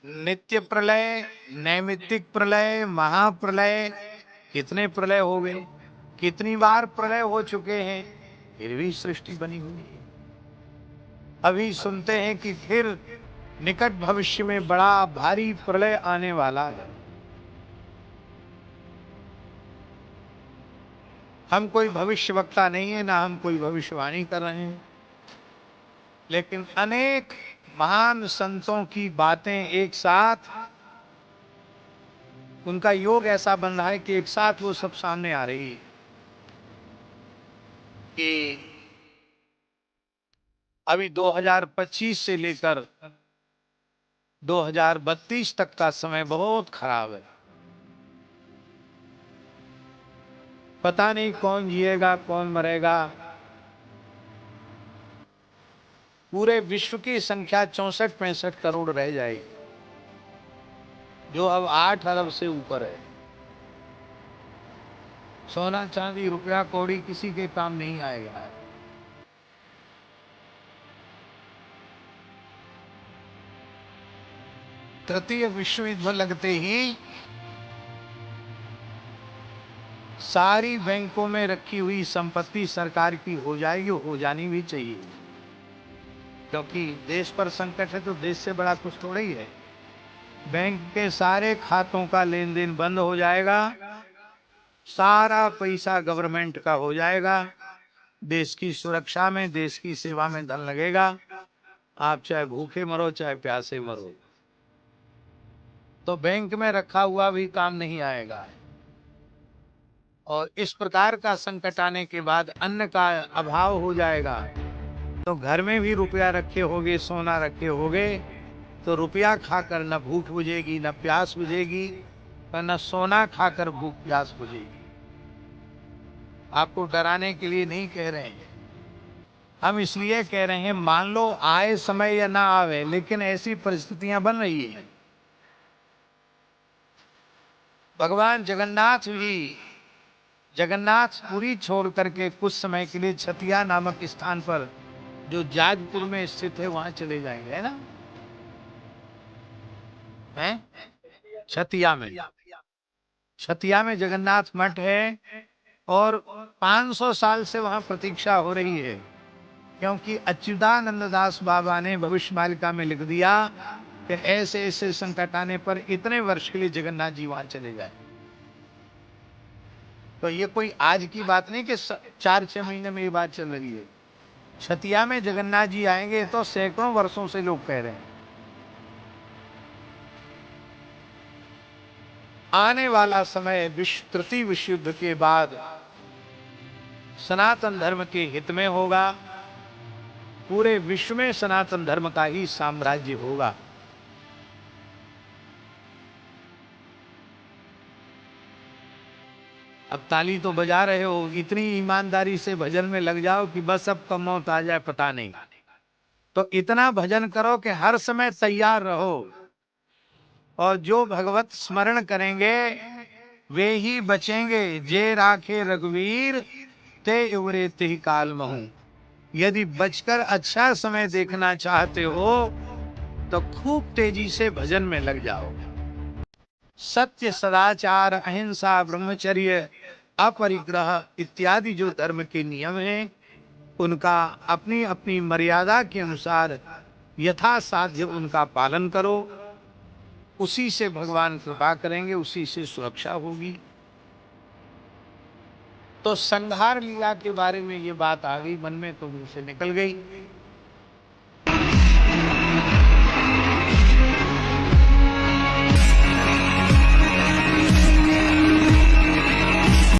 नित्य प्रलय, नैमित्तिक प्रलय, महाप्रलय, कितने प्रलय हो गए, कितनी बार प्रलय हो चुके हैं, फिर भी सृष्टि बनी हुई है। अभी सुनते हैं कि फिर निकट भविष्य में बड़ा भारी प्रलय आने वाला है। हम कोई भविष्यवक्ता नहीं है, ना हम कोई भविष्यवाणी कर रहे हैं, लेकिन अनेक महान संतों की बातें एक साथ, उनका योग ऐसा बन रहा है कि एक साथ वो सब सामने आ रही है कि अभी 2025 से लेकर 2032 तक का समय बहुत खराब है। पता नहीं कौन जिएगा कौन मरेगा। पूरे विश्व की संख्या 64-65 करोड़ रह जाएगी, जो अब 8 अरब से ऊपर है। सोना चांदी रुपया कौड़ी किसी के काम नहीं आएगा। तृतीय विश्व युद्ध लगते ही सारी बैंकों में रखी हुई संपत्ति सरकार की हो जाएगी, हो जानी भी चाहिए, क्योंकि देश पर संकट है तो देश से बड़ा कुछ थोड़ा ही है। बैंक के सारे खातों का लेन देन बंद हो जाएगा, सारा पैसा गवर्नमेंट का हो जाएगा, देश की सुरक्षा में, देश की सेवा में धन लगेगा। आप चाहे भूखे मरो चाहे प्यासे मरो, तो बैंक में रखा हुआ भी काम नहीं आएगा। और इस प्रकार का संकट आने के बाद अन्न का अभाव हो जाएगा, तो घर में भी रुपया रखे होगे, सोना रखे होगे, तो रुपया खाकर न भूख बुझेगी न प्यास बुझेगी, और न सोना खाकर भूख प्यास बुझेगी। आपको डराने के लिए नहीं कह रहे हैं, हम इसलिए कह रहे हैं मान लो आए समय या ना आवे, लेकिन ऐसी परिस्थितियां बन रही है। भगवान जगन्नाथपुरी छोड़ करके कुछ समय के लिए छतिया नामक स्थान पर, जो जाजपुर में स्थित है, वहां चले जाएंगे, है ना? हैं? छतिया में जगन्नाथ मठ है, और 500 साल से वहां प्रतीक्षा हो रही है, क्योंकि अच्युतानंद दास बाबा ने भविष्यमालिका में लिख दिया कि ऐसे ऐसे संकट आने पर इतने वर्ष के लिए जगन्नाथ जी वहां चले जाए। तो ये कोई आज की बात नहीं कि 4-6 महीने में ये बात चल रही है। छतिया में जगन्नाथ जी आएंगे तो सैकड़ों वर्षों से लोग कह रहे हैं। आने वाला समय तृतीय विश्व युद्ध के बाद सनातन धर्म के हित में होगा, पूरे विश्व में सनातन धर्म का ही साम्राज्य होगा। अब ताली तो बजा रहे हो, इतनी ईमानदारी से भजन में लग जाओ कि बस अब कब मौत आ जाए पता नहीं। तो इतना भजन करो कि हर समय तैयार रहो, और जो भगवत स्मरण करेंगे वे ही बचेंगे। जे राखे रघुवीर ते उबरे ते काल महू। यदि बचकर अच्छा समय देखना चाहते हो तो खूब तेजी से भजन में लग जाओ। सत्य, सदाचार, अहिंसा, ब्रह्मचर्य, अपरिग्रह इत्यादि जो धर्म के नियम हैं, उनका अपनी अपनी मर्यादा के अनुसार यथासाध्य उनका पालन करो। उसी से भगवान कृपा करेंगे, उसी से सुरक्षा होगी। तो संहार लीला के बारे में ये बात आ गई मन में, तो मुंह से निकल गई।